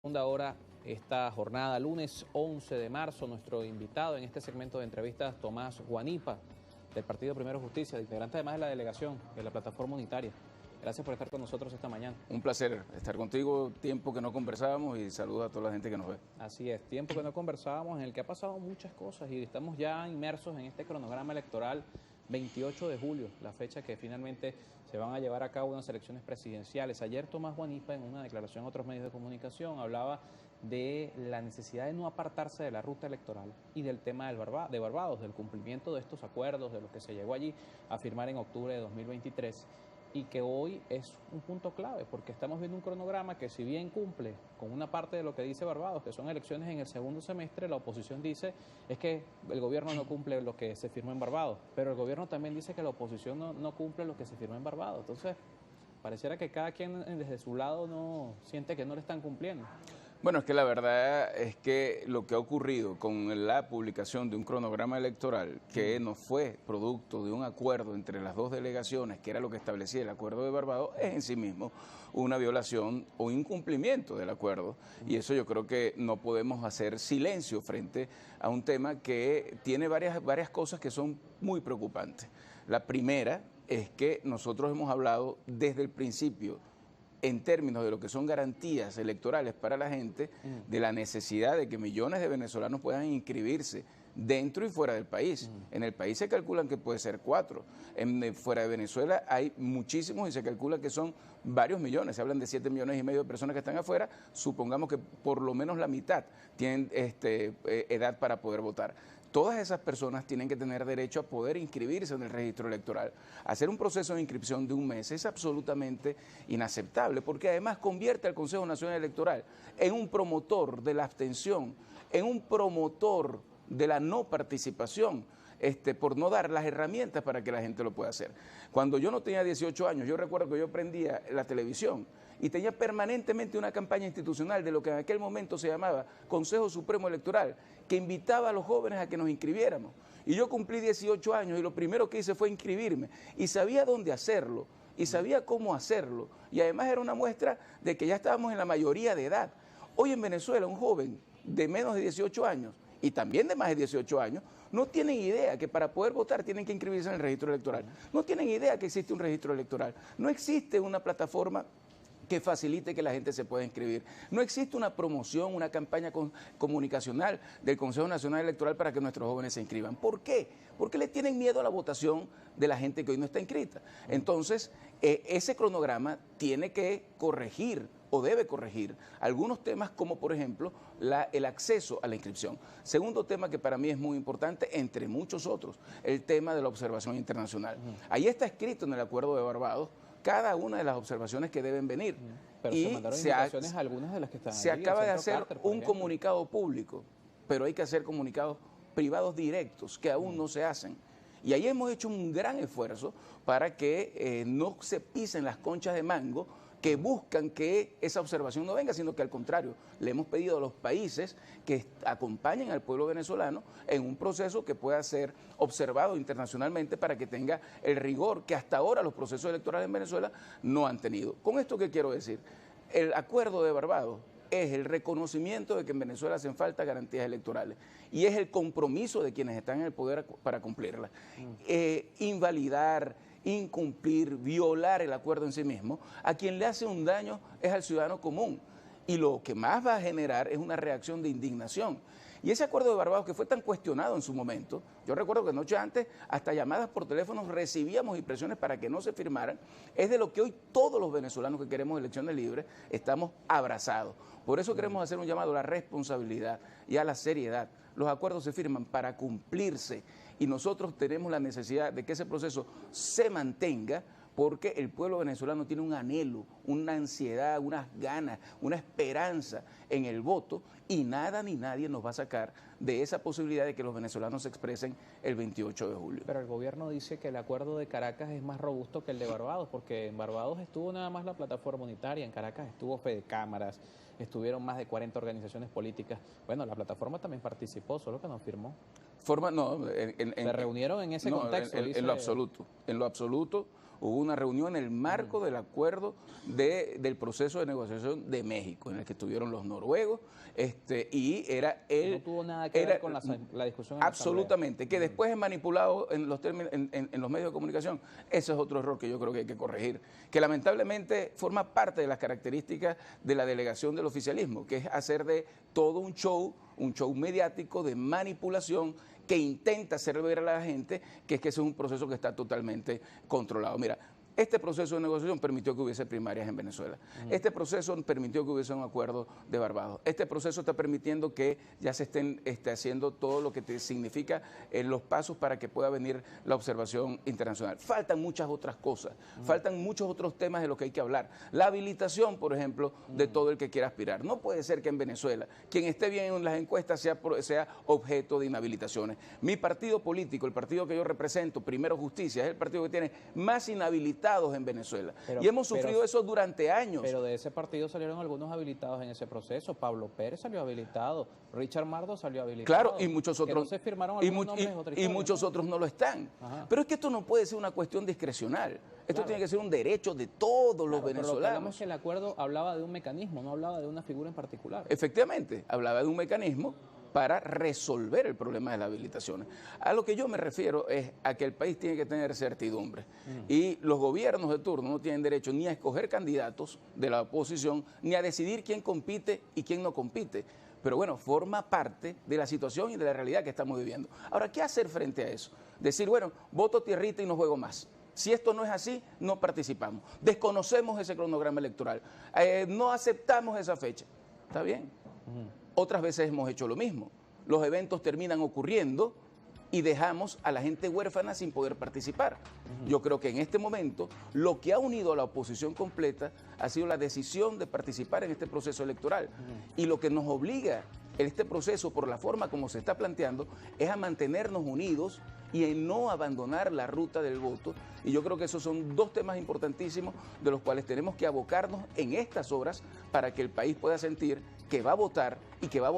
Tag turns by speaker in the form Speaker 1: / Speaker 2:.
Speaker 1: Segunda hora esta jornada, lunes 11 de marzo, nuestro invitado en este segmento de entrevistas, Tomás Guanipa, del Partido Primero Justicia, integrante además de la delegación de la Plataforma Unitaria. Gracias por estar con nosotros esta mañana.
Speaker 2: Un placer estar contigo, tiempo que no conversábamos y saludos a toda la gente que nos ve.
Speaker 1: Así es, tiempo que no conversábamos, en el que ha pasado muchas cosas y estamos ya inmersos en este cronograma electoral. 28 de julio, la fecha que finalmente se van a llevar a cabo unas elecciones presidenciales. Ayer Tomás Guanipa, en una declaración a otros medios de comunicación, hablaba de la necesidad de no apartarse de la ruta electoral y del tema de Barbados, del cumplimiento de estos acuerdos, de lo que se llegó allí a firmar en octubre de 2023. Y que hoy es un punto clave, porque estamos viendo un cronograma que, si bien cumple con una parte de lo que dice Barbados, que son elecciones en el segundo semestre, la oposición dice es que el gobierno no cumple lo que se firmó en Barbados, pero el gobierno también dice que la oposición no cumple lo que se firmó en Barbados. Entonces, pareciera que cada quien desde su lado no siente que no le están cumpliendo.
Speaker 2: Bueno, es que la verdad es que lo que ha ocurrido con la publicación de un cronograma electoral que no fue producto de un acuerdo entre las dos delegaciones, que era lo que establecía el acuerdo de Barbados, es en sí mismo una violación o incumplimiento del acuerdo. Y eso yo creo que no podemos hacer silencio frente a un tema que tiene varias cosas que son muy preocupantes. La primera es que nosotros hemos hablado desde el principio, en términos de lo que son garantías electorales para la gente, de la necesidad de que millones de venezolanos puedan inscribirse dentro y fuera del país. En el país se calculan que puede ser 4. Fuera de Venezuela hay muchísimos y se calcula que son varios millones. Se hablan de 7,5 millones de personas que están afuera. Supongamos que por lo menos la mitad tienen edad para poder votar. Todas esas personas tienen que tener derecho a poder inscribirse en el registro electoral. Hacer un proceso de inscripción de un mes es absolutamente inaceptable, porque además convierte al Consejo Nacional Electoral en un promotor de la abstención, en un promotor de la no participación, por no dar las herramientas para que la gente lo pueda hacer. Cuando yo no tenía 18 años, yo recuerdo que yo prendía la televisión y tenía permanentemente una campaña institucional de lo que en aquel momento se llamaba Consejo Supremo Electoral, que invitaba a los jóvenes a que nos inscribiéramos. Y yo cumplí 18 años y lo primero que hice fue inscribirme y sabía dónde hacerlo y sabía cómo hacerlo. Y además era una muestra de que ya estábamos en la mayoría de edad. Hoy en Venezuela un joven de menos de 18 años y también de más de 18 años, no tienen idea que para poder votar tienen que inscribirse en el registro electoral. No tienen idea que existe un registro electoral. No existe una plataforma que facilite que la gente se pueda inscribir. No existe una promoción, una campaña comunicacional del Consejo Nacional Electoral para que nuestros jóvenes se inscriban. ¿Por qué? Porque le tienen miedo a la votación de la gente que hoy no está inscrita. Entonces, ese cronograma tiene que corregir o debe corregir algunos temas como, por ejemplo, el acceso a la inscripción. Segundo tema que para mí es muy importante, entre muchos otros, el tema de la observación internacional. Ahí está escrito en el Acuerdo de Barbados cada una de las observaciones que deben venir.
Speaker 1: Pero
Speaker 2: y
Speaker 1: se mandaron invitaciones a algunas de las que están
Speaker 2: se
Speaker 1: allí,
Speaker 2: acaba de
Speaker 1: Centro
Speaker 2: hacer
Speaker 1: Carter, por
Speaker 2: un
Speaker 1: ejemplo.
Speaker 2: comunicado público, pero hay que hacer comunicados privados directos que aún no se hacen. Y ahí hemos hecho un gran esfuerzo para que no se pisen las conchas de mango que buscan que esa observación no venga, sino que al contrario, le hemos pedido a los países que acompañen al pueblo venezolano en un proceso que pueda ser observado internacionalmente para que tenga el rigor que hasta ahora los procesos electorales en Venezuela no han tenido. ¿Con esto qué quiero decir? El acuerdo de Barbados es el reconocimiento de que en Venezuela hacen falta garantías electorales y es el compromiso de quienes están en el poder para cumplirlas. Invalidar, incumplir, violar el acuerdo en sí mismo, a quien le hace un daño es al ciudadano común. Y lo que más va a generar es una reacción de indignación. Y ese acuerdo de Barbados que fue tan cuestionado en su momento, yo recuerdo que noche antes hasta llamadas por teléfono recibíamos y presiones para que no se firmaran, es de lo que hoy todos los venezolanos que queremos elecciones libres estamos abrazados. Por eso queremos hacer un llamado a la responsabilidad y a la seriedad. Los acuerdos se firman para cumplirse y nosotros tenemos la necesidad de que ese proceso se mantenga, porque el pueblo venezolano tiene un anhelo, una ansiedad, unas ganas, una esperanza en el voto y nada ni nadie nos va a sacar de esa posibilidad de que los venezolanos se expresen el 28 de julio.
Speaker 1: Pero el gobierno dice que el acuerdo de Caracas es más robusto que el de Barbados, porque en Barbados estuvo nada más la Plataforma Unitaria, en Caracas estuvo Fede Cámaras, estuvieron más de 40 organizaciones políticas. Bueno, la plataforma también participó, solo que no firmó. ¿Se reunieron en ese contexto?
Speaker 2: En lo absoluto. En lo absoluto hubo una reunión en el marco del acuerdo del proceso de negociación de México, en el que estuvieron los noruegos, y era el...
Speaker 1: No tuvo nada que ver con la discusión en la
Speaker 2: absolutamente, que después es manipulado en los términos, en los medios de comunicación. Ese es otro error que yo creo que hay que corregir, que lamentablemente forma parte de las características de la delegación del oficialismo, que es hacer de todo un show mediático de manipulación que intenta hacer ver a la gente que ese es un proceso que está totalmente controlado. Mira, este proceso de negociación permitió que hubiese primarias en Venezuela. Este proceso permitió que hubiese un acuerdo de Barbados. Este proceso está permitiendo que ya se estén haciendo todo lo que significa los pasos para que pueda venir la observación internacional. Faltan muchas otras cosas, faltan muchos otros temas de los que hay que hablar. La habilitación, por ejemplo, de todo el que quiera aspirar. No puede ser que en Venezuela quien esté bien en las encuestas sea objeto de inhabilitaciones. Mi partido político, el partido que yo represento, Primero Justicia, es el partido que tiene más inhabilitados en Venezuela. Y hemos sufrido eso durante años.
Speaker 1: Pero de ese partido salieron algunos habilitados en ese proceso. Pablo Pérez salió habilitado, Richard Mardo salió habilitado.
Speaker 2: Claro, y muchos otros.
Speaker 1: Que no se firmaron algunos nombres, otra historia,
Speaker 2: muchos otros no lo están.
Speaker 1: Ajá.
Speaker 2: Pero es que esto no puede ser una cuestión discrecional. Esto tiene que ser un derecho de todos los venezolanos.
Speaker 1: Pero que el acuerdo hablaba de un mecanismo, no hablaba de una figura en particular.
Speaker 2: Efectivamente, hablaba de un mecanismo para resolver el problema de las habilitaciones. A lo que yo me refiero es a que el país tiene que tener certidumbre y los gobiernos de turno no tienen derecho ni a escoger candidatos de la oposición ni a decidir quién compite y quién no compite. Pero bueno, forma parte de la situación y de la realidad que estamos viviendo. Ahora, ¿qué hacer frente a eso? Decir, bueno, voto tierrita y no juego más. Si esto no es así, no participamos. Desconocemos ese cronograma electoral. No aceptamos esa fecha. ¿Está bien? Otras veces hemos hecho lo mismo. Los eventos terminan ocurriendo y dejamos a la gente huérfana sin poder participar. Yo creo que en este momento lo que ha unido a la oposición completa ha sido la decisión de participar en este proceso electoral. Y lo que nos obliga este proceso, por la forma como se está planteando, es a mantenernos unidos y en no abandonar la ruta del voto. Y yo creo que esos son dos temas importantísimos de los cuales tenemos que abocarnos en estas horas para que el país pueda sentir que va a votar y que va a votar